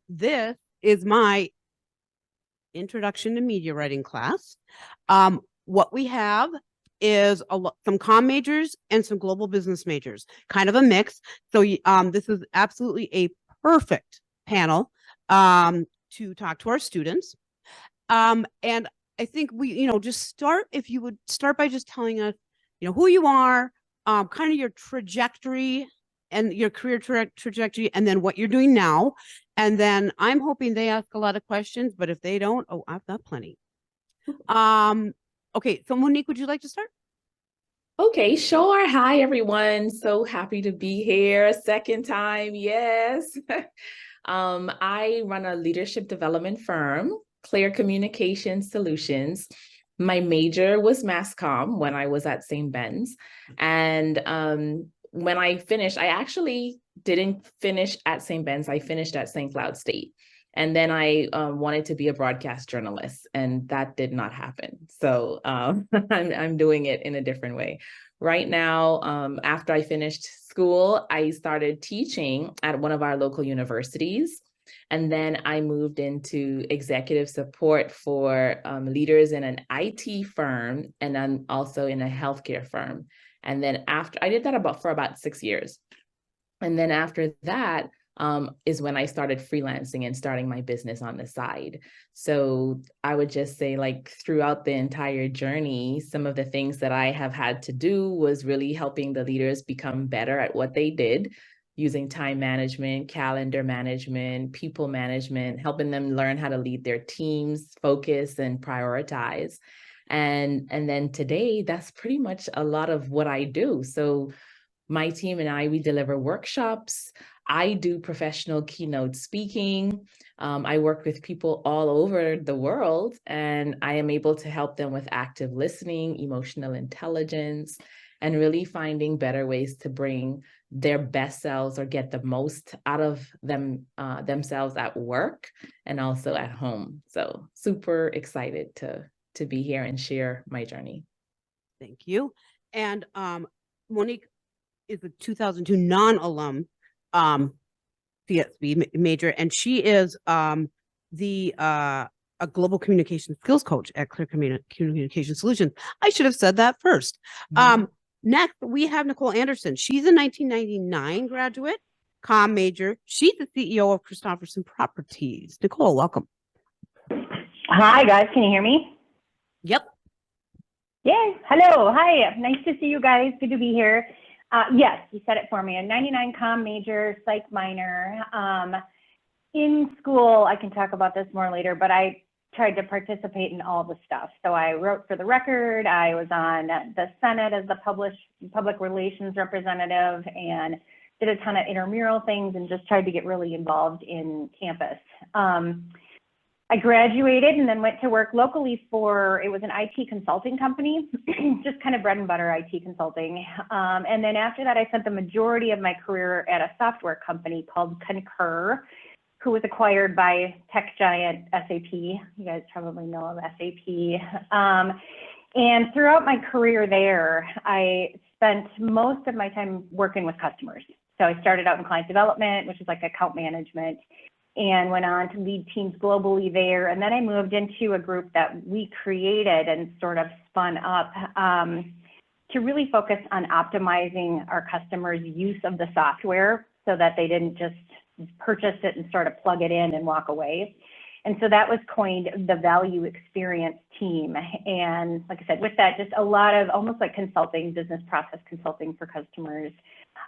This is my introduction to media writing class. What we have is some comm majors and some global business majors, kind of a mix. So this is absolutely a perfect panel to talk to our students. And I think just start, if you would start by just telling us, who you are, kind of your trajectory and your career trajectory, and then what you're doing now. And then I'm hoping they ask a lot of questions, but if they don't, I've got plenty. Okay, so Monique, would you like to start? Okay, sure. Hi, everyone. So happy to be here. Second time, yes. I run a leadership development firm, Clear Communication Solutions. My major was mass comm when I was at St. Ben's. And when I finished, I actually didn't finish at St. Ben's. I finished at St. Cloud State. And then I wanted to be a broadcast journalist, and that did not happen. So I'm doing it in a different way. Right now, after I finished school, I started teaching at one of our local universities. And then I moved into executive support for leaders in an IT firm and then also in a healthcare firm. And then after I did that for about 6 years. And then after that, is when I started freelancing and starting my business on the side. So I would just say, like, throughout the entire journey, some of the things that I have had to do was really helping the leaders become better at what they did, using time management, calendar management, people management, helping them learn how to lead their teams, focus and prioritize. And then today, that's pretty much a lot of what I do. So my team and I, we deliver workshops. I do professional keynote speaking. I work with people all over the world, and I am able to help them with active listening, emotional intelligence, and really finding better ways to bring their best selves or get the most out of themselves at work and also at home. So super excited to be here and share my journey. Thank you. And Monique is a 2002 non-alum CSB major, and she is the a global communication skills coach at Clear Communication Solutions. I should have said that first. Next, we have Nicole Anderson. She's a 1999 graduate, comm major. She's the CEO of Christopherson Properties. Nicole, welcome. Hi, guys. Can you hear me? Yep. Yay. Hello. Hi. Nice to see you guys. Good to be here. Yes, you said it for me. A 99 comm major, psych minor. In school, I can talk about this more later, but I tried to participate in all the stuff. So I wrote for the Record. I was on the Senate as the public relations representative and did a ton of intramural things and just tried to get really involved in campus. I graduated and then went to work locally it was an IT consulting company, just kind of bread and butter IT consulting. And then after that, I spent the majority of my career at a software company called Concur, who was acquired by tech giant SAP. You guys probably know of SAP. And throughout my career there, I spent most of my time working with customers. So I started out in client development, which is like account management, and went on to lead teams globally there. And then I moved into a group that we created and sort of spun up to really focus on optimizing our customers' use of the software so that they didn't just purchase it and sort of plug it in and walk away. And so that was coined the value experience team. And like I said, with that, just a lot of almost like consulting, business process consulting for customers.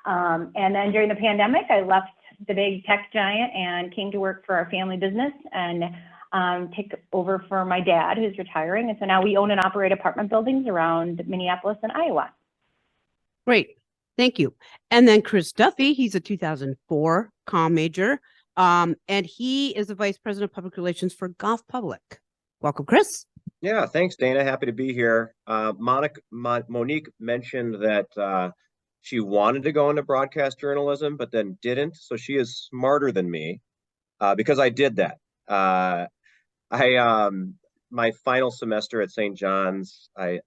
And then during the pandemic, I left the big tech giant and came to work for our family business and take over for my dad, who's retiring. And so now we own and operate apartment buildings around Minneapolis and Iowa. Great. Thank you. And then Chris Duffy, he's a 2004 comm major, and he is the Vice President of Public Relations for Golf Public. Welcome, Chris. Yeah, thanks, Dana. Happy to be here. Monique mentioned that she wanted to go into broadcast journalism, but then didn't. So she is smarter than me because I did that. My final semester at St. John's, I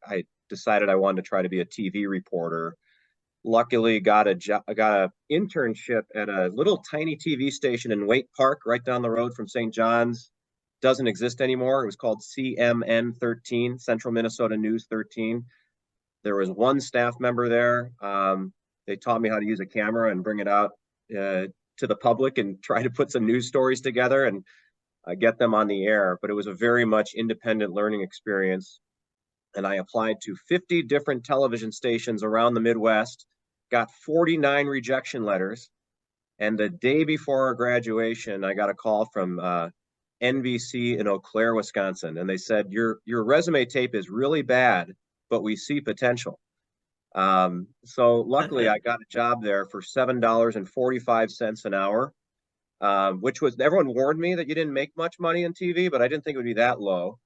decided I wanted to try to be a TV reporter. luckily got a internship at a little tiny TV station in Waite Park, right down the road from St. John's. Doesn't exist anymore. It was called CMN 13, Central Minnesota News 13. There was one staff member there. They taught me how to use a camera and bring it out to the public and try to put some news stories together and get them on the air. But it was a very much independent learning experience. And I applied to 50 different television stations around the Midwest, got 49 rejection letters. And the day before our graduation, I got a call from NBC in Eau Claire, Wisconsin. And they said, your resume tape is really bad, but we see potential. So luckily I got a job there for $7.45 an hour, which was, everyone warned me that you didn't make much money in TV, but I didn't think it would be that low.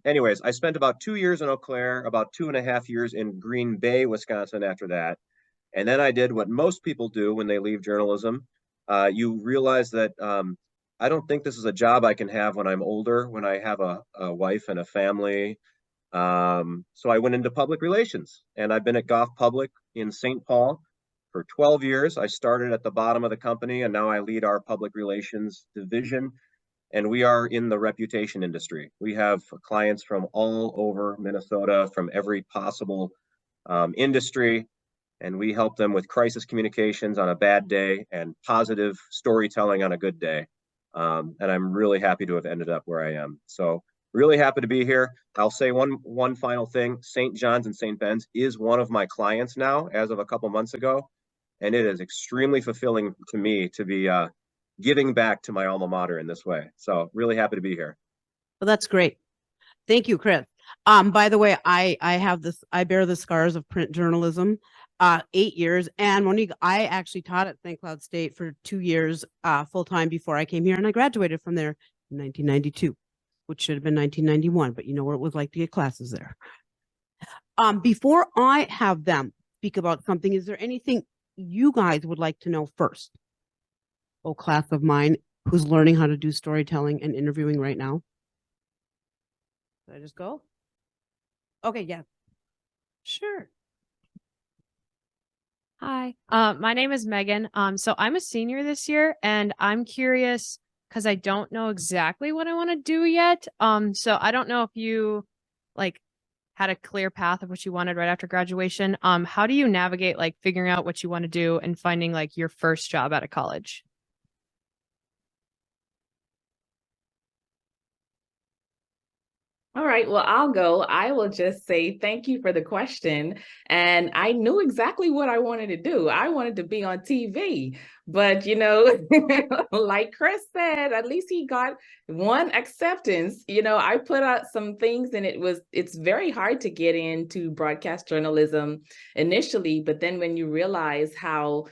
Anyways, I spent about 2 years in Eau Claire, about 2.5 years in Green Bay, Wisconsin after that. And then I did what most people do when they leave journalism. You realize that I don't think this is a job I can have when I'm older, when I have a wife and a family. So I went into public relations, and I've been at Goff Public in St. Paul for 12 years. I started at the bottom of the company, and now I lead our public relations division. And we are in the reputation industry. We have clients from all over Minnesota, from every possible industry, and we help them with crisis communications on a bad day and positive storytelling on a good day. And I'm really happy to have ended up where I am. So really happy to be here. I'll say one final thing. St. John's and St. Ben's is one of my clients now, as of a couple months ago. And it is extremely fulfilling to me to be giving back to my alma mater in this way. So really happy to be here. Well, that's great. Thank you, Chris. By the way, I bear the scars of print journalism, 8 years. And Monique, I actually taught at St. Cloud State for 2 years, full-time before I came here, and I graduated from there in 1992, which should have been 1991, but you know what it was like to get classes there. Before I have them speak about something, is there anything you guys would like to know first? Oh, class of mine who's learning how to do storytelling and interviewing right now. Did I just go? Okay, yeah. Sure. Hi, my name is Megan. So I'm a senior this year, and I'm curious because I don't know exactly what I want to do yet. So I don't know if you like had a clear path of what you wanted right after graduation. How do you navigate like figuring out what you want to do and finding like your first job out of college? All right, well, I'll go. I will just say thank you for the question. And I knew exactly what I wanted to do. I wanted to be on TV. But, like Chris said, at least he got one acceptance. I put out some things, and it's very hard to get into broadcast journalism initially. But then when you realize how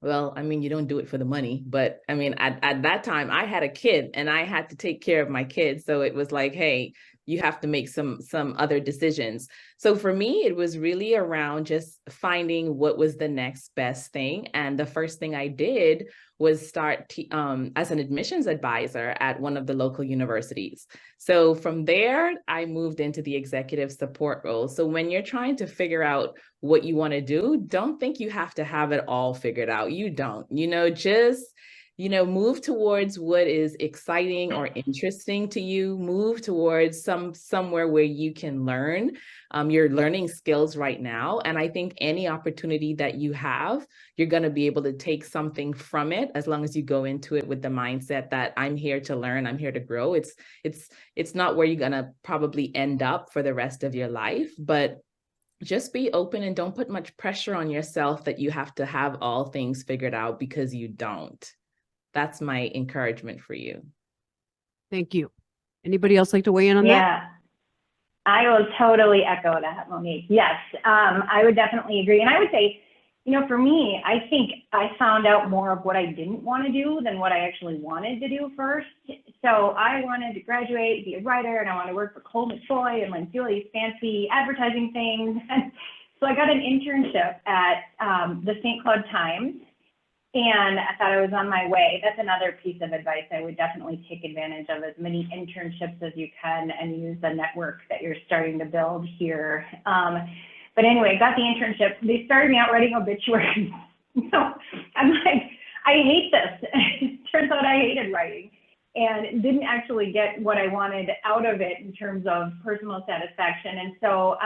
well, I mean, you don't do it for the money, but I mean, at that time I had a kid and I had to take care of my kids. So it was like, hey, you have to make some other decisions. So for me, it was really around just finding what was the next best thing. And the first thing I did was start as an admissions advisor at one of the local universities. So from there, I moved into the executive support role. So when you're trying to figure out what you want to do, don't think you have to have it all figured out. You don't, just move towards what is exciting or interesting to you. Move towards somewhere where you can learn. You're learning skills right now. And I think any opportunity that you have, you're going to be able to take something from it as long as you go into it with the mindset that I'm here to learn, I'm here to grow. It's not where you're going to probably end up for the rest of your life, but just be open and don't put much pressure on yourself that you have to have all things figured out, because you don't. That's my encouragement for you. Thank you. Anybody else like to weigh in on that? Yeah, I will totally echo that, Monique. Yes, I would definitely agree. And I would say, for me, I think I found out more of what I didn't want to do than what I actually wanted to do first. So I wanted to graduate, be a writer, and I wanted to work for Cole McCoy and like do all these fancy advertising things. So I got an internship at the St. Cloud Times, and I thought I was on my way. That's another piece of advice. I would definitely take advantage of as many internships as you can and use the network that you're starting to build here. But anyway, got the internship. They started me out writing obituaries. So I'm like, I hate this. It turns out I hated writing and didn't actually get what I wanted out of it in terms of personal satisfaction. And so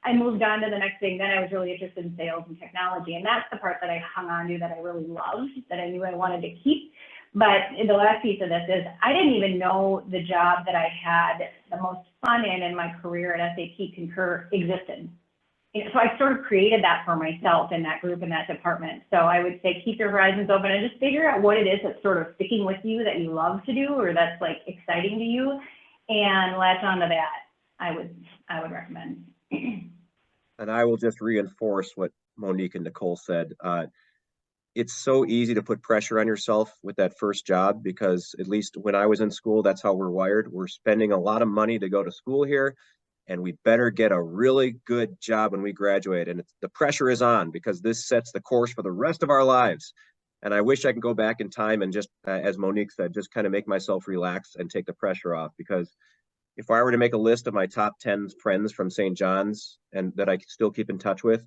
I moved on to the next thing. Then I was really interested in sales and technology. And that's the part that I hung on to, that I really loved, that I knew I wanted to keep. But the last piece of this is I didn't even know the job that I had the most fun in my career at SAP Concur existed. So I sort of created that for myself in that group, in that department. So I would say keep your horizons open and just figure out what it is that's sort of sticking with you, that you love to do, or that's like exciting to you, and latch onto that. I would recommend. And I will just reinforce what Monique and Nicole said. It's so easy to put pressure on yourself with that first job, because at least when I was in school, that's how we're wired. We're spending a lot of money to go to school here, and we better get a really good job when we graduate. And the pressure is on, because this sets the course for the rest of our lives. And I wish I could go back in time and just, as Monique said, just kind of make myself relax and take the pressure off. Because if I were to make a list of my top 10 friends from St. John's and that I still keep in touch with,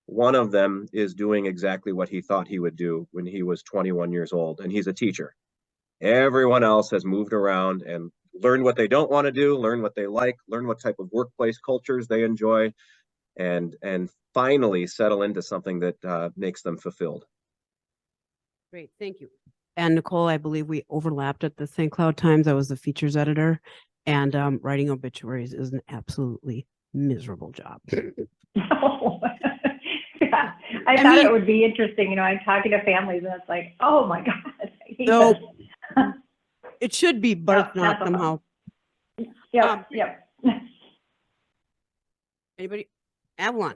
one of them is doing exactly what he thought he would do when he was 21 years old, and he's a teacher. Everyone else has moved around and learn what they don't want to do, learn what they like, learn what type of workplace cultures they enjoy, and finally settle into something that makes them fulfilled. Great, thank you. And Nicole, I believe we overlapped at the St. Cloud Times. I was the features editor, and writing obituaries is an absolutely miserable job. Yeah, I thought it would be interesting. You know, I'm talking to families and it's like, oh my God, I hate So this. it should be, but it's not somehow. Yep, yep. Anybody? Avalon.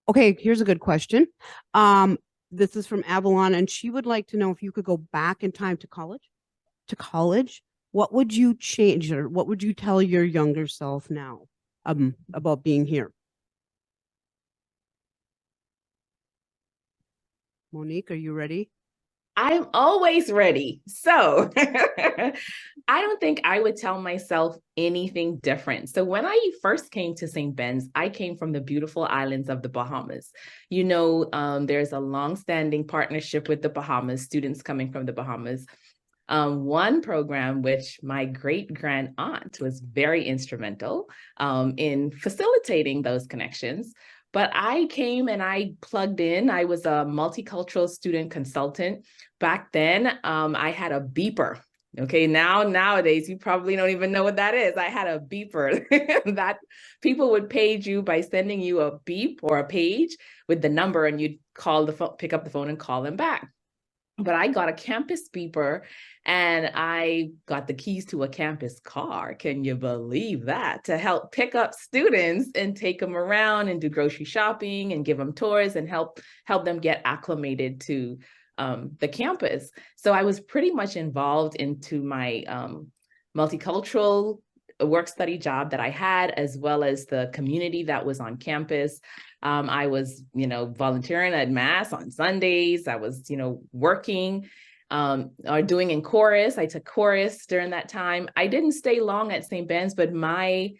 Okay, here's a good question. This is from Avalon, and she would like to know if you could go back in time to college, what would you change, or what would you tell your younger self now about being here? Monique, are you ready? I'm always ready. So I don't think I would tell myself anything different. So when I first came to St. Ben's, I came from the beautiful islands of the Bahamas. You know, there's a longstanding partnership with the Bahamas, students coming from the Bahamas. One program, which my great-grand aunt was very instrumental in facilitating those connections. But I came and I plugged in. I was a multicultural student consultant. Back then, I had a beeper. Okay, nowadays, you probably don't even know what that is. I had a beeper that people would page you by sending you a beep or a page with the number, and you'd call the phone, pick up the phone and call them back. But I got a campus beeper, and I got the keys to a campus car. Can you believe that? To help pick up students and take them around and do grocery shopping and give them tours and help them get acclimated to the campus. So I was pretty much involved into my multicultural work study job that I had, as well as the community that was on campus. I was, volunteering at Mass on Sundays. I was, working or doing in chorus. I took chorus during that time. I didn't stay long at St. Ben's, but my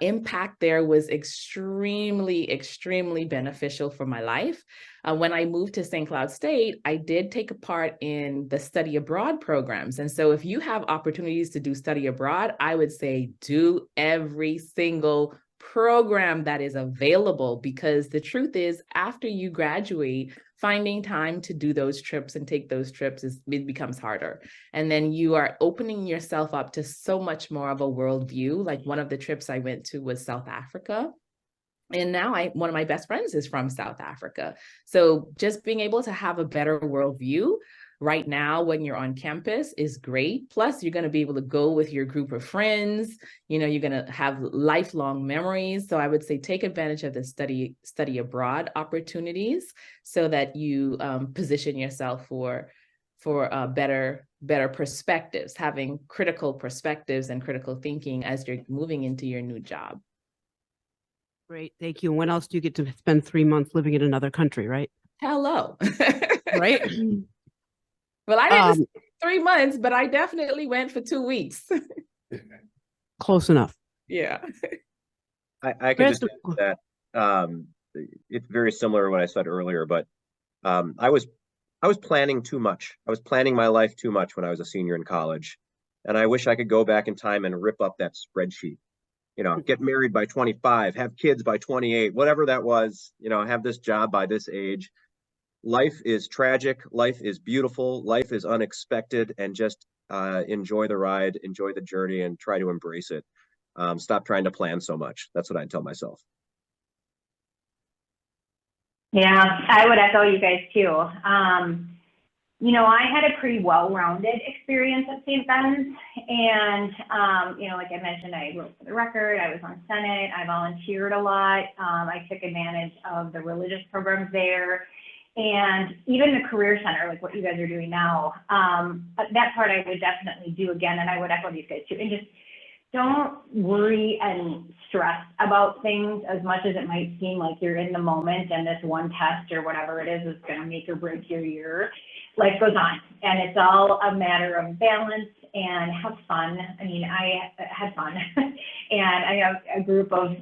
impact there was extremely, extremely beneficial for my life. When I moved to St. Cloud State, I did take a part in the study abroad programs. And so if you have opportunities to do study abroad, I would say do every single program that is available, because the truth is, after you graduate, finding time to do those trips and take those trips it becomes harder. And then you are opening yourself up to so much more of a worldview. Like one of the trips I went to was South Africa. And now one of my best friends is from South Africa. So just being able to have a better worldview right now when you're on campus is great. Plus, you're going to be able to go with your group of friends. You're going to have lifelong memories. So I would say take advantage of the study abroad opportunities so that you position yourself for better perspectives, having critical perspectives and critical thinking as you're moving into your new job. Great, thank you. And when else do you get to spend 3 months living in another country, right? Hello. Right? Well, I didn't 3 months, but I definitely went for 2 weeks. Close enough. Yeah. I can just Chris? add that it's very similar to what I said earlier, but I was planning too much. I was planning my life too much when I was a senior in college. And I wish I could go back in time and rip up that spreadsheet. Get married by 25, have kids by 28, whatever that was, have this job by this age. Life is tragic, life is beautiful, life is unexpected, and just enjoy the ride, enjoy the journey, and try to embrace it. Stop trying to plan so much. That's what I tell myself. Yeah, I would echo you guys too. I had a pretty well-rounded experience at St. Ben's, and like I mentioned, I wrote for the record, I was on Senate, I volunteered a lot, I took advantage of the religious programs there, and even the career center, like what you guys are doing now. That part I would definitely do again, and I would echo these guys too, and just don't worry and stress about things as much as it might seem like you're in the moment and this one test or whatever it is going to make or break your year. Life goes on, and it's all a matter of balance and have fun. I mean, I had fun, and I have a group of,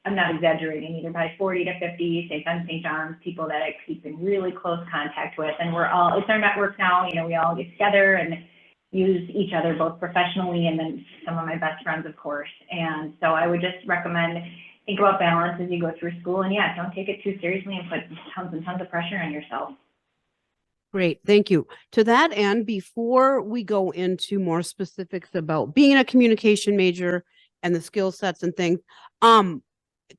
I'm not exaggerating either, by 40 to 50 St. Ben's, St. John's people that I keep in really close contact with, and it's our network now. We all get together and use each other both professionally and then some of my best friends, of course. And so I would just recommend think about balance as you go through school, and yeah, don't take it too seriously and put tons and tons of pressure on yourself. Great, thank you. To that end, before we go into more specifics about being a communication major and the skill sets and things,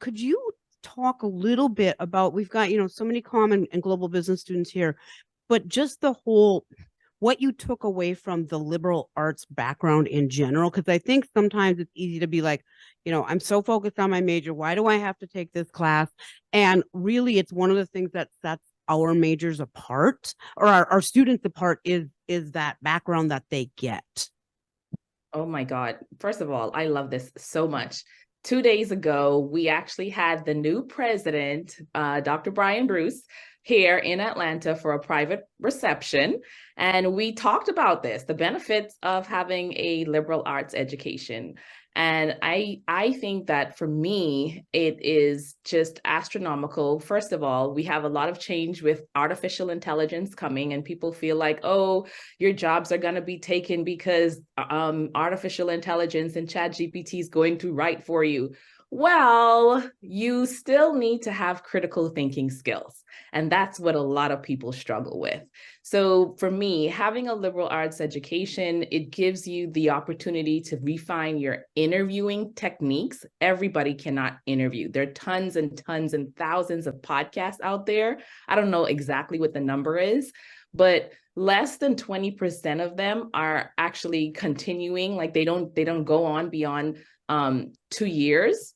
could you talk a little bit about, we've got, so many common and global business students here, but just the whole, what you took away from the liberal arts background in general? Because I think sometimes it's easy to be like, I'm so focused on my major, why do I have to take this class? And really, it's one of the things that sets our majors apart, or our students apart, is that background that they get. Oh my God. First of all, I love this so much. 2 days ago, we actually had the new president, Dr. Brian Bruce, here in Atlanta for a private reception. And we talked about this, the benefits of having a liberal arts education. And I think that for me, it is just astronomical. First of all, we have a lot of change with artificial intelligence coming, and people feel like, oh, your jobs are going to be taken because artificial intelligence and ChatGPT is going to write for you. Well, you still need to have critical thinking skills. And that's what a lot of people struggle with. So for me, having a liberal arts education, it gives you the opportunity to refine your interviewing techniques. Everybody cannot interview. There are tons and tons and thousands of podcasts out there. I don't know exactly what the number is, but less than 20% of them are actually continuing. Like they don't go on beyond 2 years.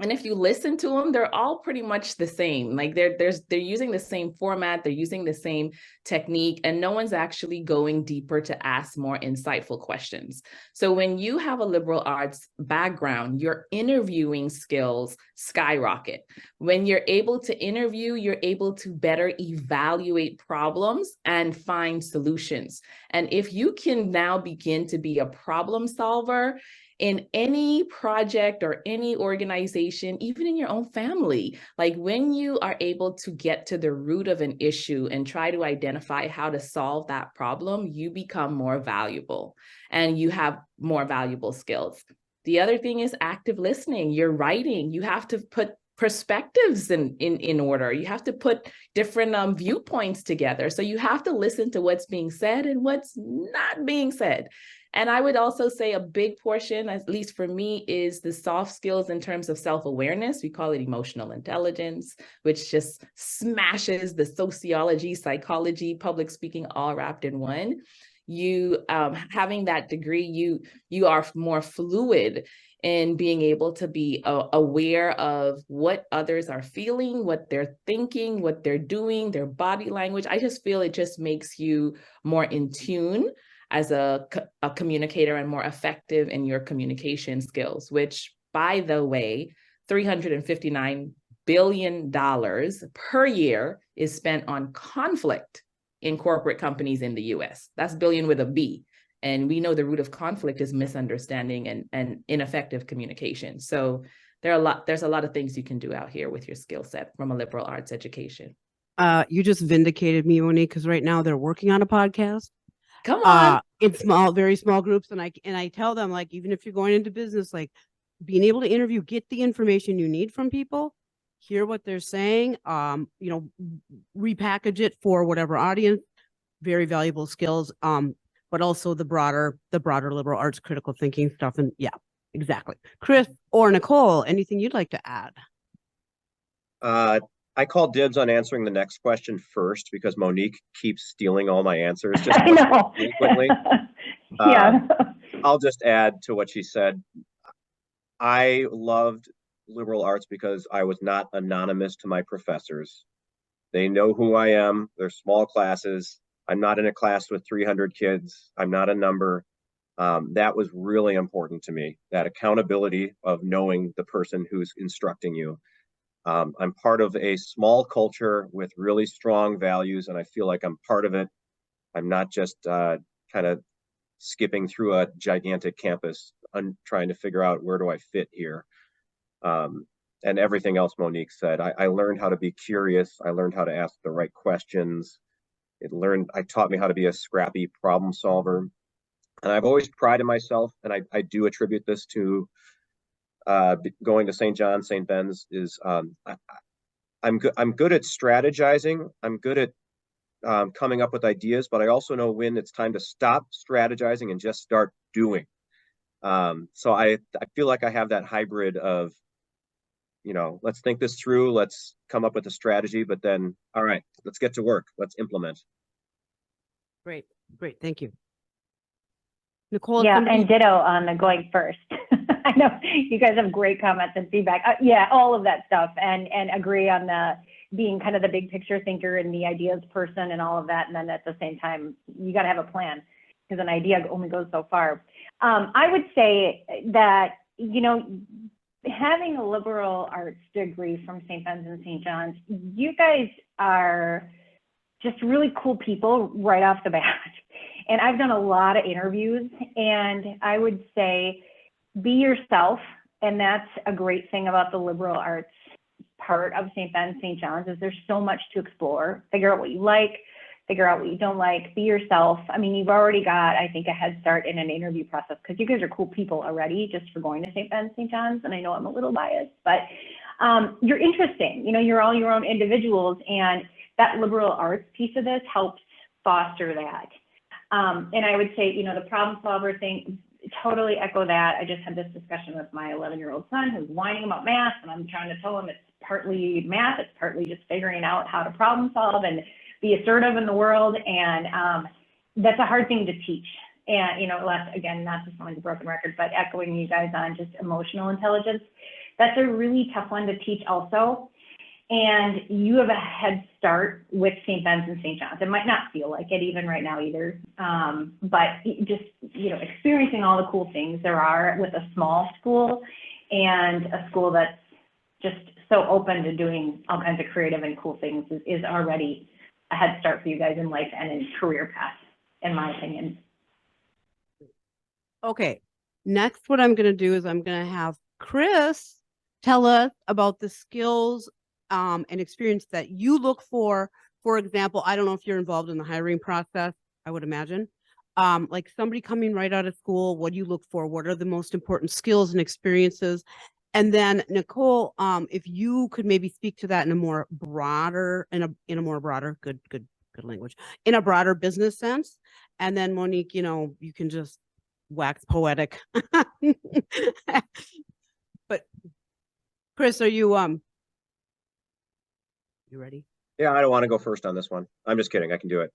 And if you listen to them, they're all pretty much the same. Like they're using the same format, they're using the same technique, and no one's actually going deeper to ask more insightful questions. So when you have a liberal arts background, your interviewing skills skyrocket. When you're able to interview, you're able to better evaluate problems and find solutions. And if you can now begin to be a problem solver in any project or any organization, even in your own family, like when you are able to get to the root of an issue and try to identify how to solve that problem, you become more valuable and you have more valuable skills. The other thing is active listening. You're writing, you have to put perspectives in order. You have to put different viewpoints together. So you have to listen to what's being said and what's not being said. And I would also say a big portion, at least for me, is the soft skills in terms of self-awareness. We call it emotional intelligence, which just smashes the sociology, psychology, public speaking, all wrapped in one. You having that degree, you are more fluid in being able to be aware of what others are feeling, what they're thinking, what they're doing, their body language. I just feel it just makes you more in tune as a communicator and more effective in your communication skills, which, by the way, $359 billion per year is spent on conflict in corporate companies in the US. That's billion with a B. And we know the root of conflict is misunderstanding and ineffective communication. So there's a lot of things you can do out here with your skill set from a liberal arts education. You just vindicated me, Monique, because right now they're working on a podcast. Come on. In small, very small groups. And I tell them, like, even if you're going into business, like being able to interview, get the information you need from people, hear what they're saying, repackage it for whatever audience, very valuable skills. But also the broader liberal arts critical thinking stuff. And yeah, exactly. Chris or Nicole, anything you'd like to add? I call dibs on answering the next question first because Monique keeps stealing all my answers just I know. frequently. Yeah. I'll just add to what she said. I loved liberal arts because I was not anonymous to my professors. They know who I am. They're small classes. I'm not in a class with 300 kids. I'm not a number. That was really important to me, that accountability of knowing the person who's instructing you. I'm part of a small culture with really strong values, and I feel like I'm part of it. I'm not just kind of skipping through a gigantic campus and trying to figure out where do I fit here. And everything else Monique said, I learned how to be curious. I learned how to ask the right questions. It taught me how to be a scrappy problem solver. And I've always prided myself, and I do attribute this to going to St. John's, St. Ben's, is I'm good at strategizing. I'm good at coming up with ideas, but I also know when it's time to stop strategizing and just start doing. So I feel like I have that hybrid of, let's think this through, let's come up with a strategy, but then, all right, let's get to work, let's implement. Great. Thank you. Nicole, Yeah, and ditto on the going first. I know you guys have great comments and feedback. Yeah, all of that stuff, and agree on the being kind of the big picture thinker and the ideas person and all of that. And then at the same time, you got to have a plan because an idea only goes so far. I would say that, having a liberal arts degree from St. Ben's and St. John's, you guys are just really cool people right off the bat. And I've done a lot of interviews, and I would say be yourself. And that's a great thing about the liberal arts part of St. Ben's, St. John's, is there's so much to explore. Figure out what you like, figure out what you don't like, be yourself. I mean, you've already got, I think, a head start in an interview process because you guys are cool people already just for going to St. Ben's, St. John's. And I know I'm a little biased, but you're interesting. You're all your own individuals, and that liberal arts piece of this helps foster that. And I would say, the problem solver thing, totally echo that. I just had this discussion with my 11-year-old son who's whining about math, and I'm trying to tell him it's partly math, it's partly just figuring out how to problem solve and be assertive in the world. And that's a hard thing to teach. And, again, not to sound like a broken record, but echoing you guys on just emotional intelligence, that's a really tough one to teach also. And you have a head start with St. Ben's and St. John's. It might not feel like it even right now either, but just, experiencing all the cool things there are with a small school and a school that's just so open to doing all kinds of creative and cool things is already a head start for you guys in life and in career path, in my opinion. Okay, next what I'm going to do is I'm going to have Chris tell us about the skills and experience that you look for. For example, I don't know if you're involved in the hiring process, I would imagine. Like somebody coming right out of school, what do you look for? What are the most important skills and experiences? And then Nicole, if you could maybe speak to that in a more broader, good language, in a broader business sense. And then Monique, you can just wax poetic. But Chris, are you ready? Yeah, I don't want to go first on this one. I'm just kidding. I can do it.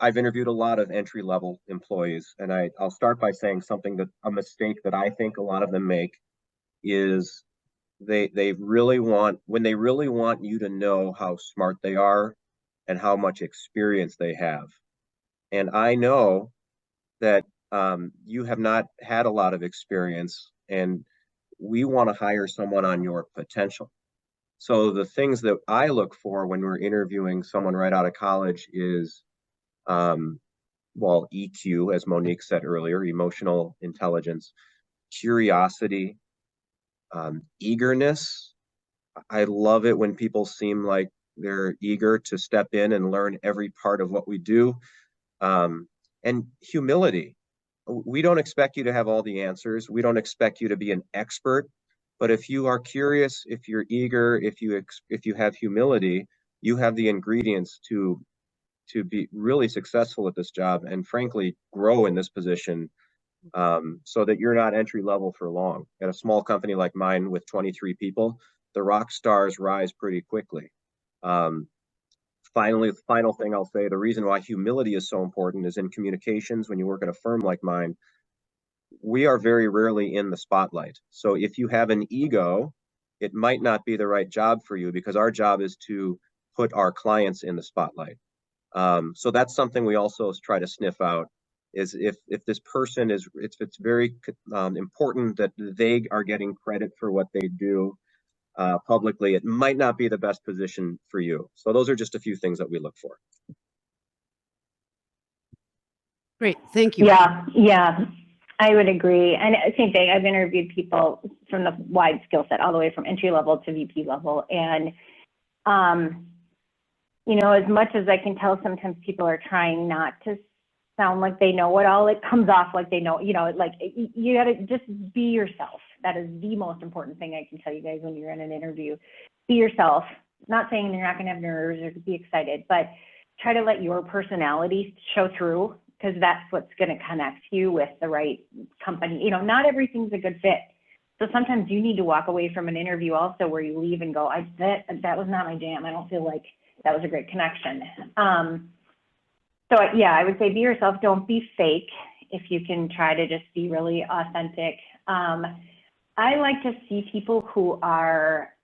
I've interviewed a lot of entry-level employees, and I'll start by saying a mistake that I think a lot of them make is when they really want you to know how smart they are and how much experience they have. And I know that you have not had a lot of experience, and we want to hire someone on your potential. So the things that I look for when we're interviewing someone right out of college is, well, EQ, as Monique said earlier, emotional intelligence, curiosity, eagerness. I love it when people seem like they're eager to step in and learn every part of what we do. And humility. We don't expect you to have all the answers. We don't expect you to be an expert. But if you are curious, if you're eager, if you have humility, you have the ingredients to be really successful at this job and frankly grow in this position, so that you're not entry level for long. At a small company like mine with 23 people, the rock stars rise pretty quickly. Finally, the final thing I'll say, the reason why humility is so important is in communications. When you work at a firm like mine, we are very rarely in the spotlight. So if you have an ego, it might not be the right job for you, because our job is to put our clients in the spotlight. So that's something we also try to sniff out, is if this person is, it's very important that they are getting credit for what they do publicly, it might not be the best position for you. So those are just a few things that we look for. Great, thank you. Yeah, I would agree. And same thing, I've interviewed people from the wide skill set, all the way from entry level to VP level. And, you know, as much as I can tell, sometimes people are trying not to sound like they know it all. It comes off like they know, you know, like you gotta just be yourself. That is the most important thing I can tell you guys when you're in an interview. Be yourself. Not saying you're not gonna have nerves or be excited, but try to let your personality show through, because that's what's gonna connect you with the right company. You know, not everything's a good fit. So sometimes you need to walk away from an interview also where you leave and go, that was not my jam. I don't feel like that was a great connection. So yeah, I would say be yourself. Don't be fake. If you can, try to just be really authentic. I like to see people who are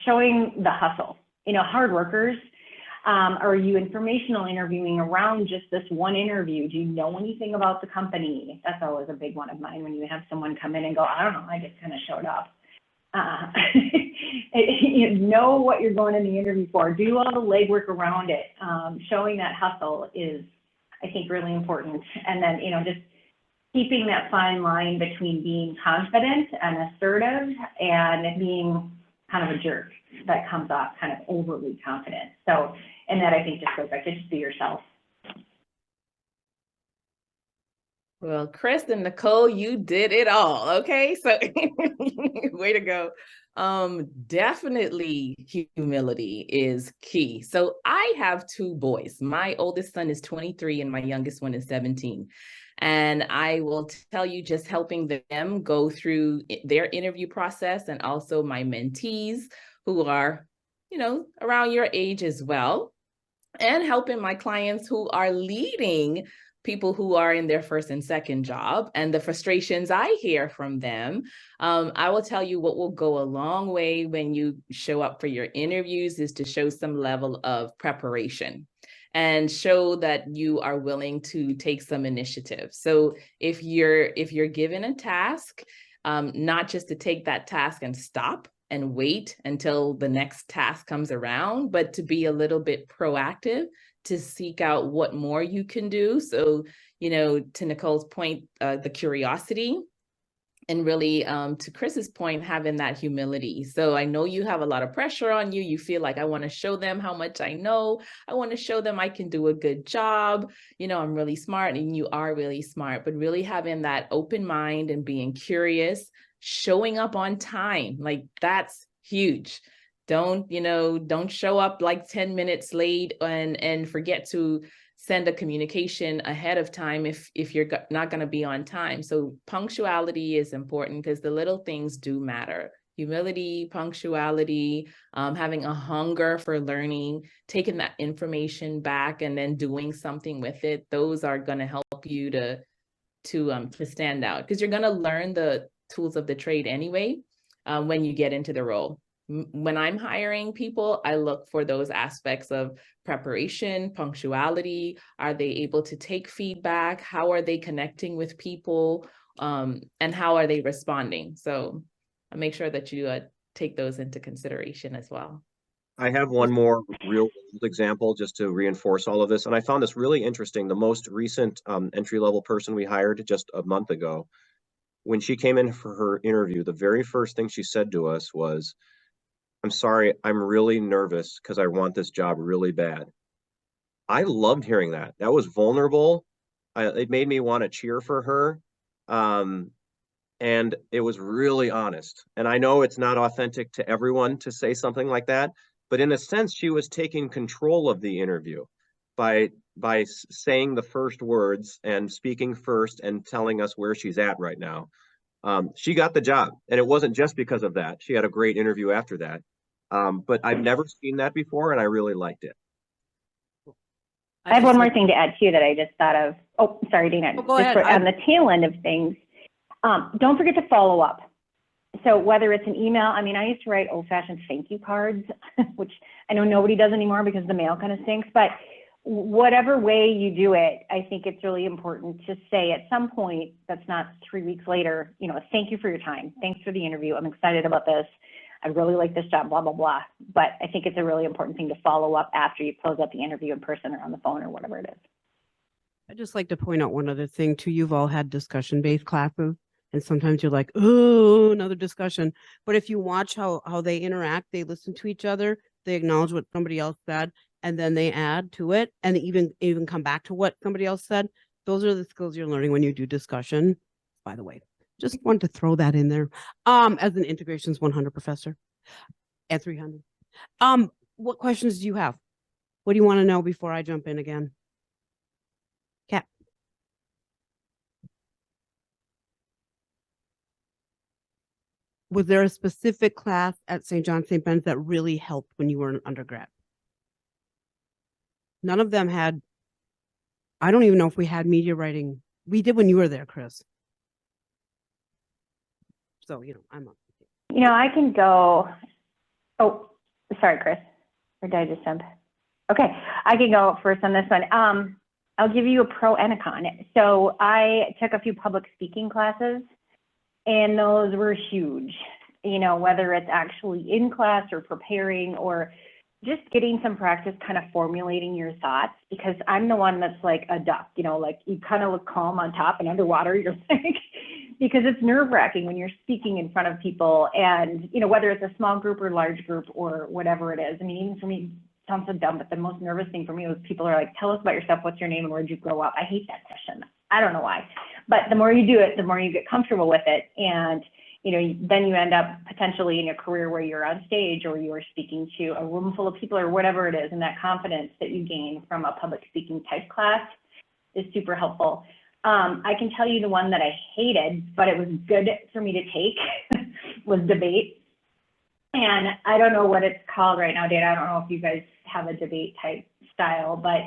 showing the hustle, you know, hard workers. Are you informational interviewing around just this one interview? Do you know anything about the company? That's always a big one of mine, when you have someone come in and go, I don't know, I just kind of showed up. You know what you're going in the interview for. Do all the legwork around it. Showing that hustle is, I think, really important. And then, you know, just keeping that fine line between being confident and assertive and being kind of a jerk that comes off kind of overly confident. So, and that I think just goes back to just be yourself. Well, Chris and Nicole, you did it all. Okay, so way to go. Definitely humility is key. So I have two boys. My oldest son is 23 and my youngest one is 17. And I will tell you, just helping them go through their interview process, and also my mentees who are, you know, around your age as well, and helping my clients who are leading people who are in their first and second job, and the frustrations I hear from them. I will tell you, what will go a long way when you show up for your interviews is to show some level of preparation and show that you are willing to take some initiative. So if you're given a task, not just to take that task and stop and wait until the next task comes around, but to be a little bit proactive, to seek out what more you can do. So, you know, to Nicole's point, the curiosity, and really, to Chris's point, having that humility. So I know you have a lot of pressure on you. You feel like, I want to show them how much I know. I want to show them I can do a good job. You know, I'm really smart, and you are really smart, but really having that open mind and being curious, showing up on time, like that's huge. Don't show up like 10 minutes late and forget to send a communication ahead of time if you're not going to be on time. So punctuality is important, because the little things do matter. Humility, punctuality, having a hunger for learning, taking that information back and then doing something with it. Those are going to help you to stand out, because you're going to learn the tools of the trade anyway when you get into the role. When I'm hiring people, I look for those aspects of preparation, punctuality. Are they able to take feedback? How are they connecting with people? And how are they responding? So I make sure that you take those into consideration as well. I have one more real world example just to reinforce all of this. And I found this really interesting. The most recent entry-level person we hired just a month ago, when she came in for her interview, the very first thing she said to us was, "I'm sorry, I'm really nervous because I want this job really bad." I loved hearing that. That was vulnerable. It made me want to cheer for her. And it was really honest. And I know it's not authentic to everyone to say something like that, but in a sense, she was taking control of the interview by saying the first words and speaking first and telling us where she's at right now. She got the job, and it wasn't just because of that. She had a great interview after that. But I've never seen that before, and I really liked it. I have one more thing to add too that I just thought of. Oh, sorry, Dana. Oh, go ahead. On the tail end of things, don't forget to follow up. So whether it's an email, I mean, I used to write old-fashioned thank you cards, which I know nobody does anymore because the mail kind of stinks, but whatever way you do it, I think it's really important to say at some point, that's not 3 weeks later, you know, thank you for your time. Thanks for the interview. I'm excited about this. I really like this job, blah, blah, blah. But I think it's a really important thing to follow up after you close out the interview in person or on the phone or whatever it is. I'd just like to point out one other thing too. You've all had discussion-based classes, and sometimes you're like, oh, another discussion. But if you watch how they interact, they listen to each other, they acknowledge what somebody else said, and then they add to it, and they even come back to what somebody else said. Those are the skills you're learning when you do discussion, by the way. Just wanted to throw that in there. As an integrations 100 professor at 300. What questions do you have? What do you want to know before I jump in again? Kat. Was there a specific class at St. John St. Ben's that really helped when you were an undergrad? None of them had, I don't even know if we had media writing. We did when you were there, Chris. So, you know, I'm up. You know, I can go, oh, sorry, Chris, or did I just jump? Okay, I can go first on this one. I'll give you a pro and a con. So I took a few public speaking classes, and those were huge, you know, whether it's actually in class or preparing or just getting some practice kind of formulating your thoughts, because I'm the one that's like a duck, you know, like you kind of look calm on top and underwater, you're like, because it's nerve-wracking when you're speaking in front of people, and, you know, whether it's a small group or large group or whatever it is. I mean, even for me, it sounds so dumb, but the most nervous thing for me was people are like, tell us about yourself, what's your name and where did you grow up? I hate that question. I don't know why, but the more you do it, the more you get comfortable with it. And, you know, then you end up potentially in a career where you're on stage or you are speaking to a room full of people or whatever it is. And that confidence that you gain from a public speaking type class is super helpful. I can tell you the one that I hated, but it was good for me to take was debate. And I don't know what it's called right now, Dana. I don't know if you guys have a debate type style, but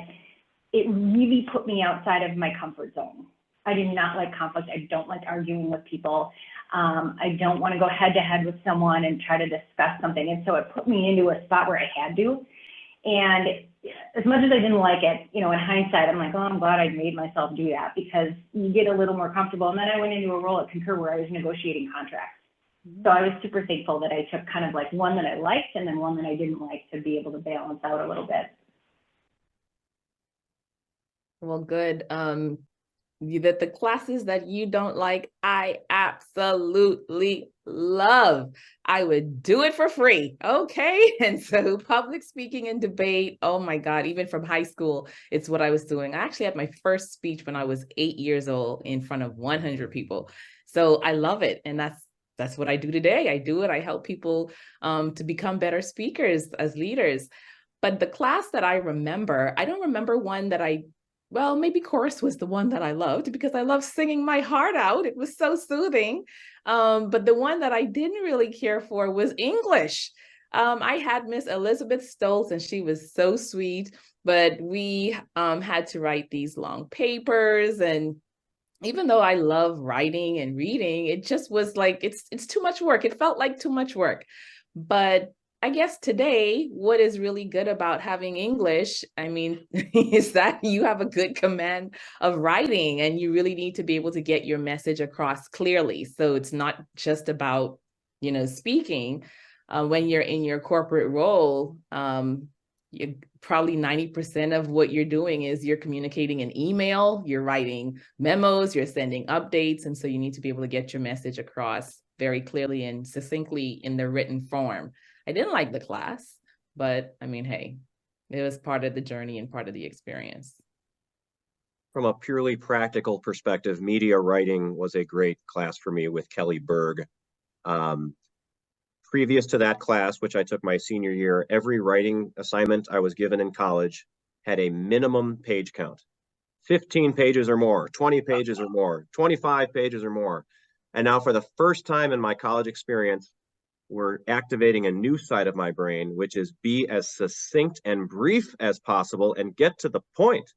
it really put me outside of my comfort zone. I do not like conflict. I don't like arguing with people. I don't want to go head to head with someone and try to discuss something. And so it put me into a spot where I had to. And as much as I didn't like it, you know, in hindsight, I'm like, oh, I'm glad I made myself do that, because you get a little more comfortable. And then I went into a role at Concur where I was negotiating contracts. So I was super thankful that I took kind of like one that I liked and then one that I didn't like to be able to balance out a little bit. Well, good. That the classes that you don't like, I absolutely love. I would do it for free. Okay. And so public speaking and debate, oh my God, even from high school, it's what I was doing. I actually had my first speech when I was 8 years old in front of 100 people. So I love it. And that's what I do today. I do it. I help people to become better speakers as leaders. But the class that I remember, I don't remember one that well, maybe chorus was the one that I loved because I love singing my heart out. It was so soothing. But the one that I didn't really care for was English. I had Miss Elizabeth Stoltz, and she was so sweet, but we had to write these long papers. And even though I love writing and reading, it just was like, it's too much work. It felt like too much work. But I guess today, what is really good about having English, I mean, is that you have a good command of writing, and you really need to be able to get your message across clearly. So it's not just about, you know, speaking. when you're in your corporate role, you probably 90% of what you're doing is you're communicating an email, you're writing memos, you're sending updates. And so you need to be able to get your message across very clearly and succinctly in the written form. I didn't like the class, but I mean, hey, it was part of the journey and part of the experience. From a purely practical perspective, media writing was a great class for me with Kelly Berg. Previous to that class, which I took my senior year, every writing assignment I was given in college had a minimum page count. 15 pages or more, 20 pages or more, 25 pages or more. And now for the first time in my college experience, we're activating a new side of my brain, which is be as succinct and brief as possible and get to the point,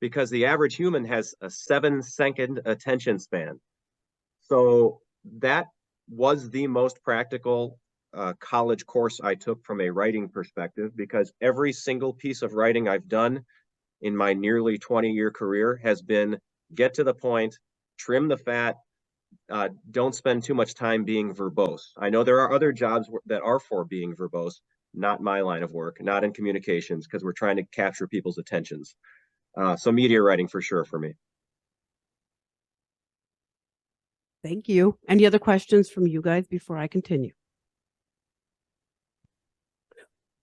because the average human has a 7-second attention span. So that was the most practical college course I took from a writing perspective, because every single piece of writing I've done in my nearly 20-year career has been get to the point, trim the fat, don't spend too much time being verbose. I know there are other jobs that are for being verbose, not my line of work, not in communications, because we're trying to capture people's attentions. So media writing for sure for me. Thank you. Any other questions from you guys before I continue?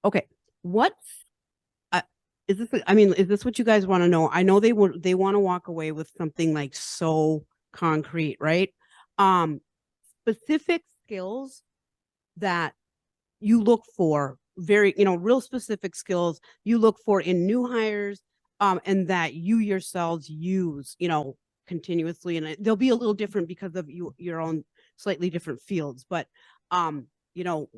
Okay, what is this? I mean, is this what you guys want to know? I know they want to walk away with something like so concrete, right? Specific skills that you look for, very, real specific skills you look for in new hires, and that you yourselves use, continuously. And they'll be a little different because of your own slightly different fields, but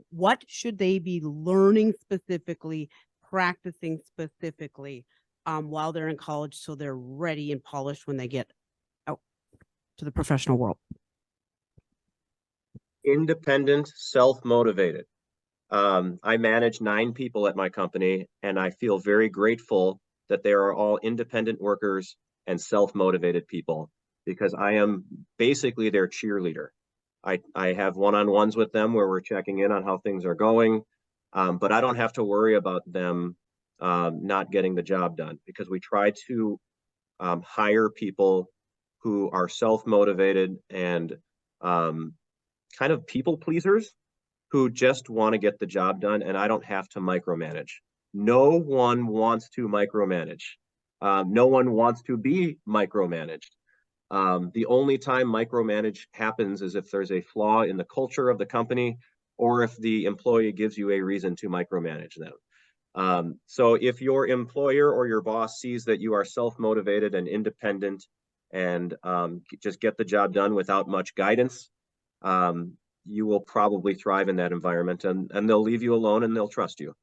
what should they be learning specifically, practicing specifically, while they're in college, so they're ready and polished when they get out to the professional world? Independent, self-motivated. I manage 9 people at my company, and I feel very grateful that they are all independent workers and self-motivated people, because I am basically their cheerleader. I have one-on-ones with them where we're checking in on how things are going, but I don't have to worry about them not getting the job done, because we try to hire people who are self-motivated and kind of people pleasers who just want to get the job done, and I don't have to micromanage. No one wants to micromanage. No one wants to be micromanaged. The only time micromanage happens is if there's a flaw in the culture of the company, or if the employee gives you a reason to micromanage them. So if your employer or your boss sees that you are self-motivated and independent and just get the job done without much guidance, you will probably thrive in that environment, and they'll leave you alone and they'll trust you.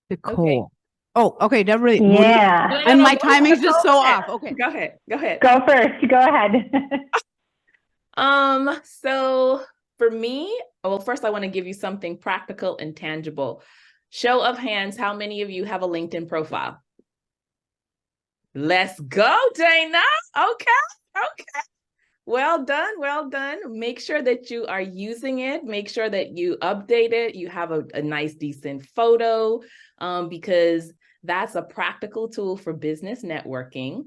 Nicole. Okay. Oh, okay. Never. Yeah. And my timing's just so off. Okay. Go ahead. Go ahead. Go first. Go ahead. So for me, well, first I want to give you something practical and tangible. Show of hands, how many of you have a LinkedIn profile? Let's go, Dana. Okay. Well done. Well done. Make sure that you are using it. Make sure that you update it. You have a nice, decent photo, because that's a practical tool for business networking.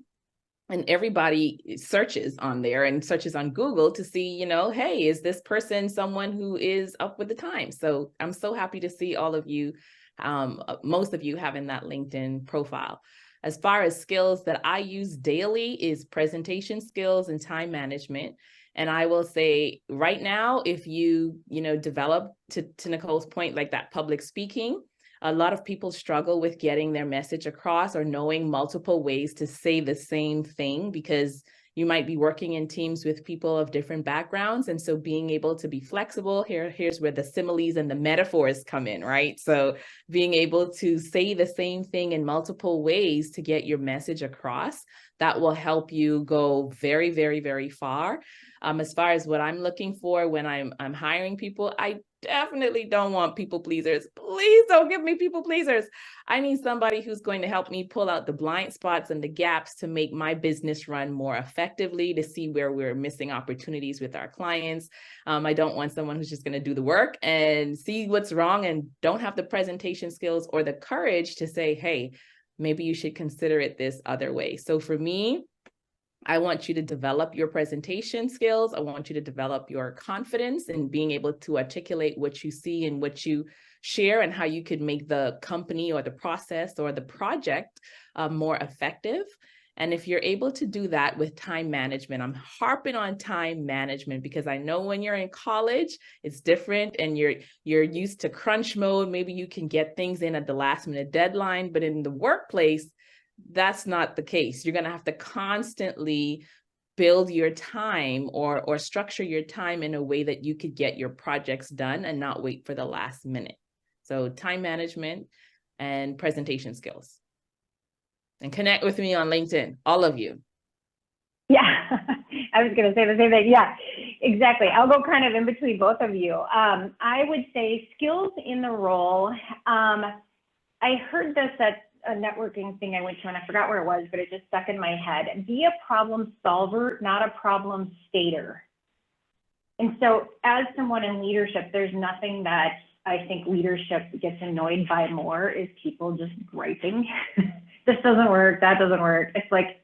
And everybody searches on there and searches on Google to see, hey, is this person someone who is up with the times? So I'm so happy to see all of you, most of you having that LinkedIn profile. As far as skills that I use daily is presentation skills and time management. And I will say right now, if you, develop to Nicole's point, like that public speaking, a lot of people struggle with getting their message across or knowing multiple ways to say the same thing, because you might be working in teams with people of different backgrounds. And so being able to be flexible, here's where the similes and the metaphors come in, right? So being able to say the same thing in multiple ways to get your message across, that will help you go very, very, very far. As far as what I'm looking for when I'm hiring people, I definitely don't want people pleasers. Please don't give me people pleasers. I need somebody who's going to help me pull out the blind spots and the gaps to make my business run more effectively, to see where we're missing opportunities with our clients. I don't want someone who's just going to do the work and see what's wrong and don't have the presentation skills or the courage to say, hey, maybe you should consider it this other way. So for me, I want you to develop your presentation skills. I want you to develop your confidence in being able to articulate what you see and what you share and how you could make the company or the process or the project more effective. And if you're able to do that with time management, I'm harping on time management because I know when you're in college, it's different and you're used to crunch mode. Maybe you can get things in at the last minute deadline, but in the workplace, that's not the case. You're going to have to constantly build your time or structure your time in a way that you could get your projects done and not wait for the last minute. So time management and presentation skills. And connect with me on LinkedIn, all of you. Yeah, I was going to say the same thing. Yeah, exactly. I'll go kind of in between both of you. I would say skills in the role. I heard this at a networking thing I went to and I forgot where it was, but it just stuck in my head. Be a problem solver, not a problem stater. And so as someone in leadership, there's nothing that I think leadership gets annoyed by more is people just griping. This doesn't work, that doesn't work. It's like,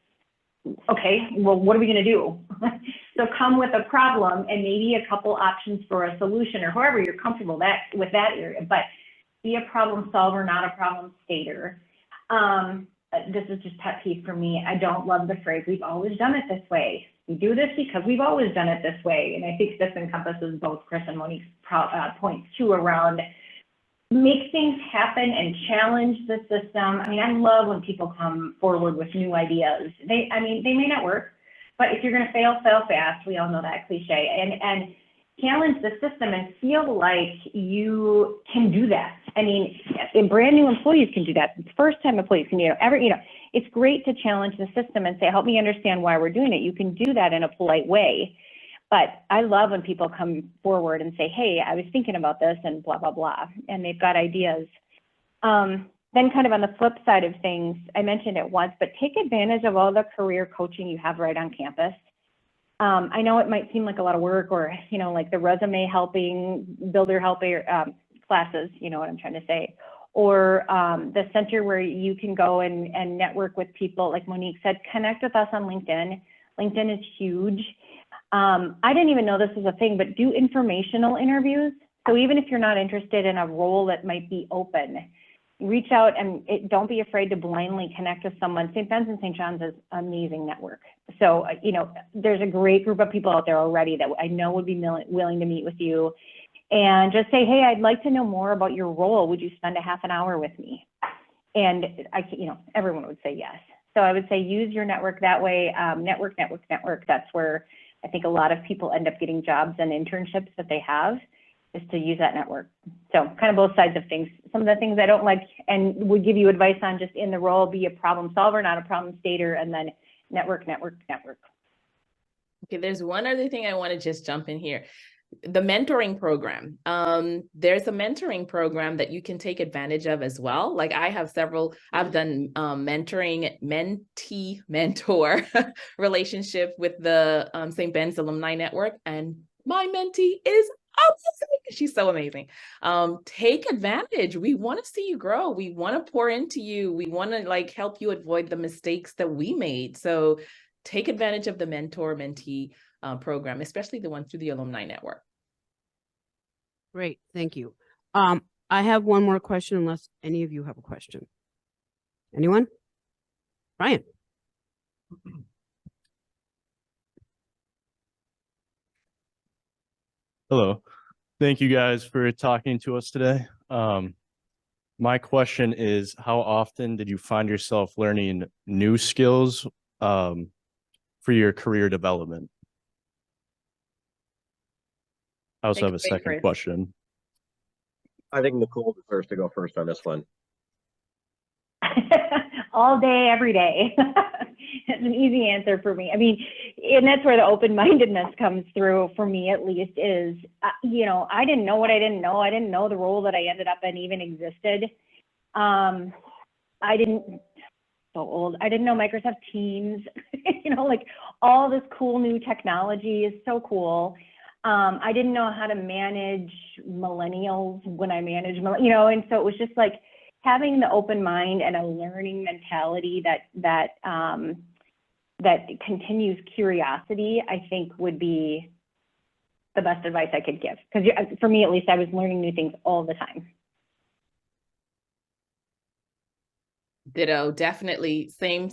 okay, well, what are we going to do? So come with a problem and maybe a couple options for a solution or however you're comfortable with that area, but be a problem solver, not a problem stater. This is just pet peeve for me. I don't love the phrase, we've always done it this way. We do this because we've always done it this way. And I think this encompasses both Chris and Monique's points too around make things happen and challenge the system. I mean, I love when people come forward with new ideas. They may not work, but if you're going to fail, fail fast. We all know that cliche. And challenge the system and feel like you can do that. I mean, brand new employees can do that. First time employees can, it's great to challenge the system and say, help me understand why we're doing it. You can do that in a polite way. But I love when people come forward and say, hey, I was thinking about this and blah, blah, blah, and they've got ideas. Then kind of on the flip side of things, I mentioned it once, but take advantage of all the career coaching you have right on campus. I know it might seem like a lot of work or, like the resume helping, builder helping classes, you know what I'm trying to say, or the center where you can go and network with people, like Monique said, connect with us on LinkedIn. LinkedIn is huge. I didn't even know this was a thing, but do informational interviews. So even if you're not interested in a role that might be open, reach out and don't be afraid to blindly connect with someone. St. Ben's and St. John's is an amazing network. So, there's a great group of people out there already that I know would be willing to meet with you and just say, hey, I'd like to know more about your role. Would you spend a half an hour with me? And everyone would say yes. So I would say use your network that way. Network. That's where I think a lot of people end up getting jobs and internships that they have, is to use that network. So kind of both sides of things. Some of the things I don't like and would give you advice on just in the role, be a problem solver, not a problem stater, and then network. Okay, there's one other thing I want to just jump in here. The mentoring program. There's a mentoring program that you can take advantage of as well. Like I've done mentoring, mentee, mentor relationship with the St. Ben's Alumni Network, and my mentee is amazing. She's so amazing. Take advantage. We want to see you grow. We want to pour into you. We want to help you avoid the mistakes that we made. So take advantage of the mentor-mentee program, especially the one through the Alumni Network. Great, thank you. I have one more question unless any of you have a question. Anyone? Ryan? Hello. Thank you guys for talking to us today. My question is, how often did you find yourself learning new skills for your career development? I also have a second question. I think Nicole deserves to go first on this one. All day, every day. It's an easy answer for me. I mean, and that's where the open-mindedness comes through for me, at least, is, you know, I didn't know what I didn't know. I didn't know the role that I ended up in even existed. I didn't, so old, I didn't know Microsoft Teams, you know, like all this cool new technology is so cool. I didn't know how to manage millennials when I managed, you know, and so it was just like having the open mind and a learning mentality that continues curiosity, I think would be the best advice I could give. Because for me, at least, I was learning new things all the time. Ditto, definitely. Same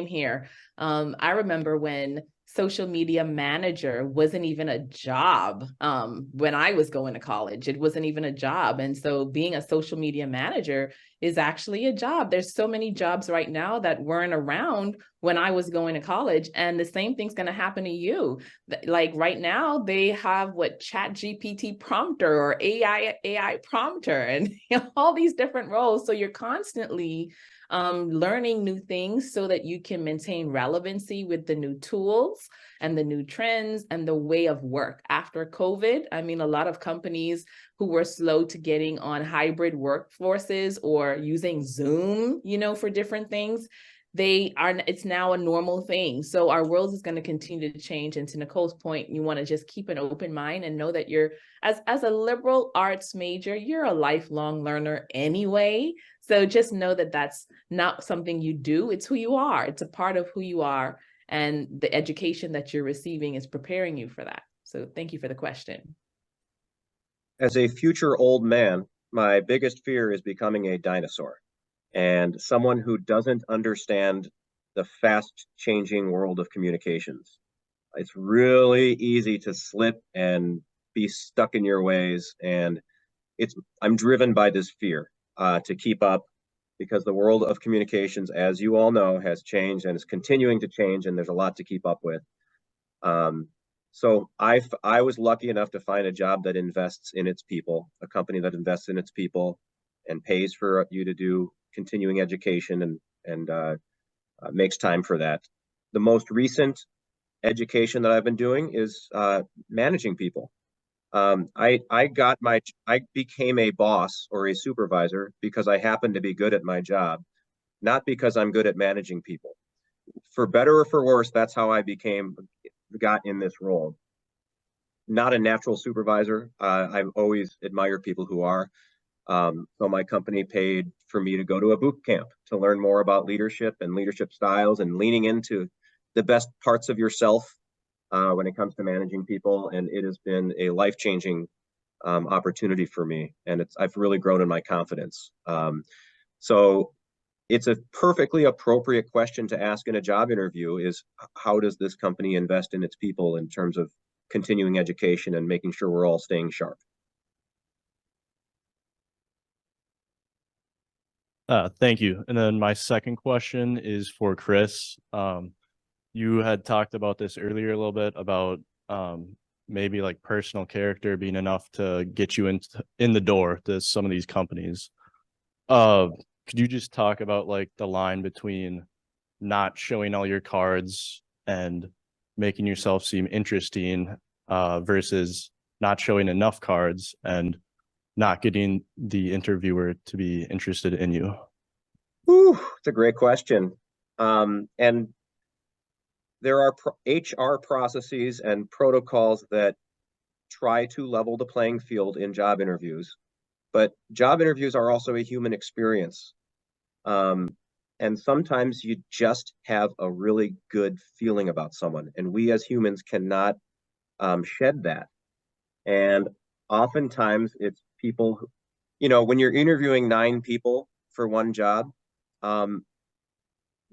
here. I remember when social media manager wasn't even a job. When I was going to college, it wasn't even a job. And so being a social media manager is actually a job. There's so many jobs right now that weren't around when I was going to college. And the same thing's going to happen to you. Like right now, they have what ChatGPT prompter or AI prompter and all these different roles. So you're constantly learning new things so that you can maintain relevancy with the new tools and the new trends and the way of work. After COVID, I mean, a lot of companies who were slow to getting on hybrid workforces or using Zoom, you know, for different things, it's now a normal thing. So our world is going to continue to change. And to Nicole's point, you want to just keep an open mind and know that you're, as a liberal arts major, you're a lifelong learner anyway. So just know that that's not something you do. It's who you are. It's a part of who you are. And the education that you're receiving is preparing you for that. So thank you for the question. As a future old man, my biggest fear is becoming a dinosaur and someone who doesn't understand the fast changing world of communications. It's really easy to slip and be stuck in your ways. And I'm driven by this fear to keep up, because the world of communications, as you all know, has changed and is continuing to change, and there's a lot to keep up with. So I was lucky enough to find a job that invests in its people, a company that invests in its people and pays for you to do continuing education and makes time for that. The most recent education that I've been doing is managing people. I became a boss or a supervisor because I happen to be good at my job, not because I'm good at managing people. For better or for worse, that's how I got in this role. Not a natural supervisor. I've always admired people who are. So my company paid for me to go to a boot camp to learn more about leadership and leadership styles and leaning into the best parts of yourself when it comes to managing people. And it has been a life-changing opportunity for me. And I've really grown in my confidence. So it's a perfectly appropriate question to ask in a job interview is, how does this company invest in its people in terms of continuing education and making sure we're all staying sharp? Thank you. And then my second question is for Chris. You had talked about this earlier a little bit about maybe like personal character being enough to get you in the door to some of these companies. Could you just talk about like the line between not showing all your cards and making yourself seem interesting versus not showing enough cards and not getting the interviewer to be interested in you? Whew, it's a great question. And there are HR processes and protocols that try to level the playing field in job interviews, but job interviews are also a human experience. And sometimes you just have a really good feeling about someone, and we as humans cannot shed that. And oftentimes it's people who, when you're interviewing 9 people for one job,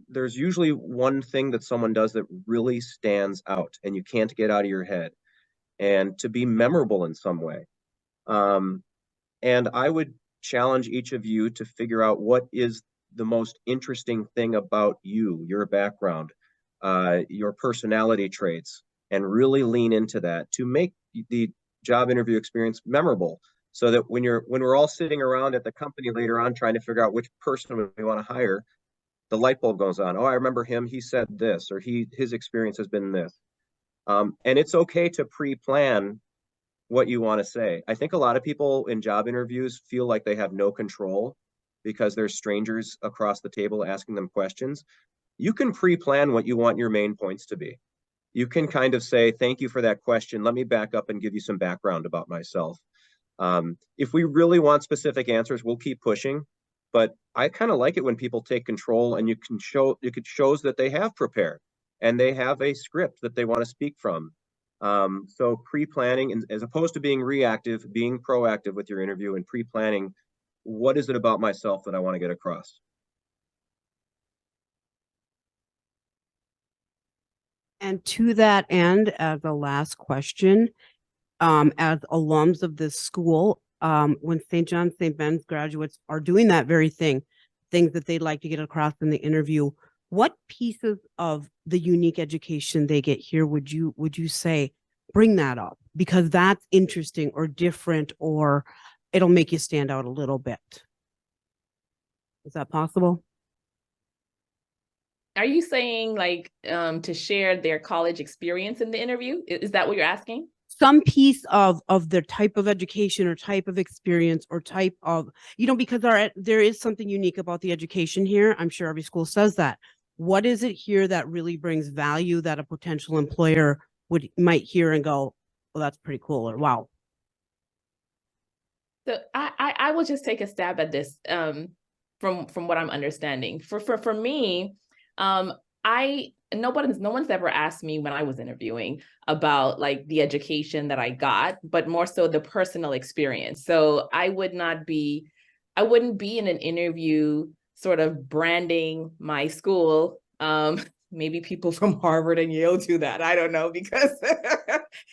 there's usually one thing that someone does that really stands out and you can't get out of your head, and to be memorable in some way. And I would challenge each of you to figure out what is the most interesting thing about you, your background, your personality traits, and really lean into that to make the job interview experience memorable, so that when we're all sitting around at the company later on trying to figure out which person we want to hire, the light bulb goes on. Oh, I remember him. He said this, or his experience has been this. And it's okay to pre-plan what you want to say. I think a lot of people in job interviews feel like they have no control because there's strangers across the table asking them questions. You can pre-plan what you want your main points to be. You can kind of say, thank you for that question. Let me back up and give you some background about myself. If we really want specific answers, we'll keep pushing. But I kind of like it when people take control and it shows that they have prepared and they have a script that they want to speak from. So pre-planning, as opposed to being reactive, being proactive with your interview and pre-planning, what is it about myself that I want to get across? And to that end, as the last question, as alums of this school, when St. John's, St. Ben's graduates are doing that very thing, things that they'd like to get across in the interview, what pieces of the unique education they get here would you say bring that up? Because that's interesting or different, or it'll make you stand out a little bit. Is that possible? Are you saying like to share their college experience in the interview? Is that what you're asking? Some piece of their type of education or type of experience or type of, because there is something unique about the education here. I'm sure every school says that. What is it here that really brings value that a potential employer might hear and go, well, that's pretty cool, or wow? So I will just take a stab at this from what I'm understanding. For me, no one's ever asked me when I was interviewing about like the education that I got, but more so the personal experience. So I wouldn't be in an interview sort of branding my school. Maybe people from Harvard and Yale do that. I don't know, because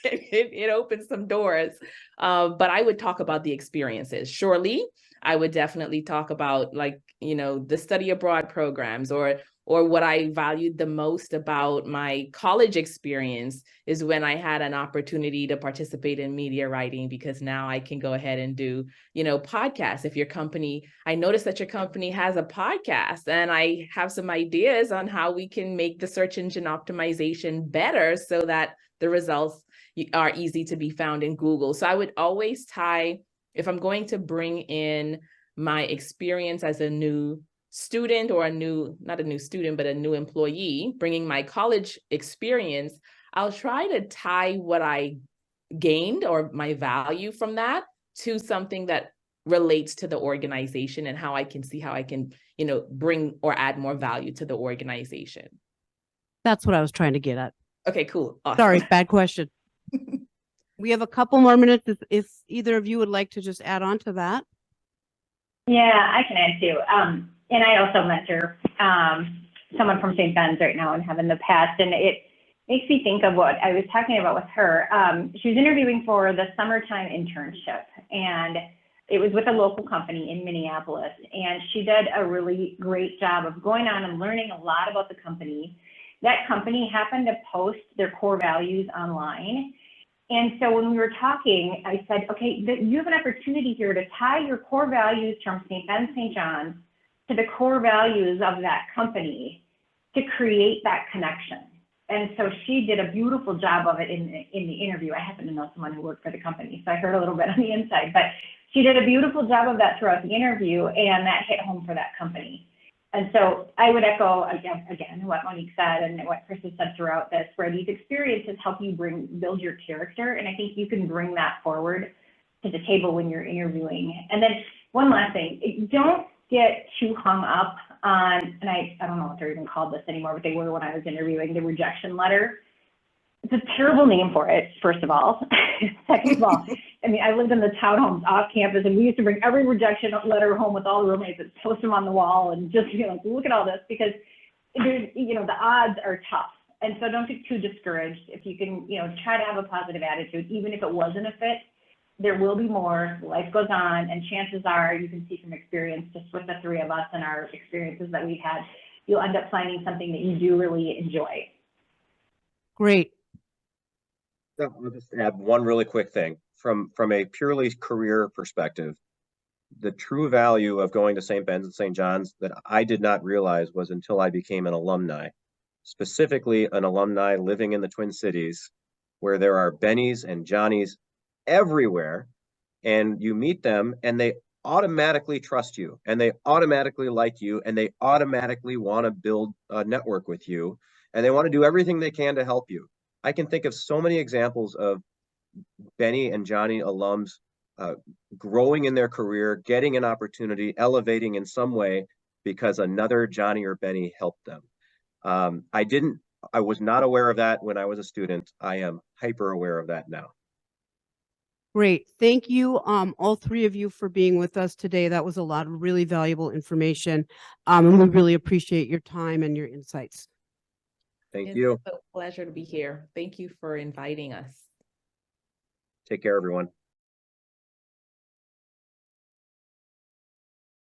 it opens some doors. But I would talk about the experiences. Surely, I would definitely talk about like, the study abroad programs, or what I valued the most about my college experience is when I had an opportunity to participate in media writing, because now I can go ahead and do, podcasts. If your company, I noticed that your company has a podcast, and I have some ideas on how we can make the search engine optimization better so that the results are easy to be found in Google. So I would always tie, if I'm going to bring in my experience as a new student, or not a new student, but a new employee, bringing my college experience, I'll try to tie what I gained or my value from that to something that relates to the organization and how I can see how I can, bring or add more value to the organization. That's what I was trying to get at. Okay, cool. Awesome. Sorry, bad question. We have a couple more minutes if either of you would like to just add on to that. Yeah, I can add too. And I also mentor someone from St. Ben's right now and have in the past. And it makes me think of what I was talking about with her. She was interviewing for the summertime internship, and it was with a local company in Minneapolis. And she did a really great job of going on and learning a lot about the company. That company happened to post their core values online. And so when we were talking, I said, okay, you have an opportunity here to tie your core values from St. Ben, St. John's to the core values of that company to create that connection. And so she did a beautiful job of it in the interview. I happen to know someone who worked for the company, so I heard a little bit on the inside, but she did a beautiful job of that throughout the interview, and that hit home for that company. And so I would echo again what Monique said and what Chris has said throughout this, where these experiences help you build your character. And I think you can bring that forward to the table when you're interviewing. And then one last thing, don't get too hung up on, and I don't know if they're even called this anymore, but they were when I was interviewing, the rejection letter. It's a terrible name for it, first of all. Second of all, I mean, I lived in the townhomes off campus, and we used to bring every rejection letter home with all the roommates and post them on the wall and just be like, look at all this, because there's, the odds are tough. And so don't get too discouraged. If you can, try to have a positive attitude, even if it wasn't a fit, there will be more. Life goes on, and chances are, you can see from experience, just with the three of us and our experiences that we've had, you'll end up finding something that you do really enjoy. Great. I'll just add one really quick thing from a purely career perspective. the true value of going to St. Ben's and St. John's that I did not realize was until I became an alumni, specifically an alumni living in the Twin Cities, where there are Bennies and Johnnies everywhere, and you meet them and they automatically trust you and they automatically like you and they automatically want to build a network with you and they want to do everything they can to help you. I can think of so many examples of Benny and Johnny alums growing in their career, getting an opportunity, elevating in some way because another Johnny or Benny helped them. I was not aware of that when I was a student. I am hyper aware of that now. Great. Thank you, all three of you for being with us today. That was a lot of really valuable information. And we really appreciate your time and your insights. Thank It's you. a pleasure to be here. Thank you for inviting us. Take care, everyone.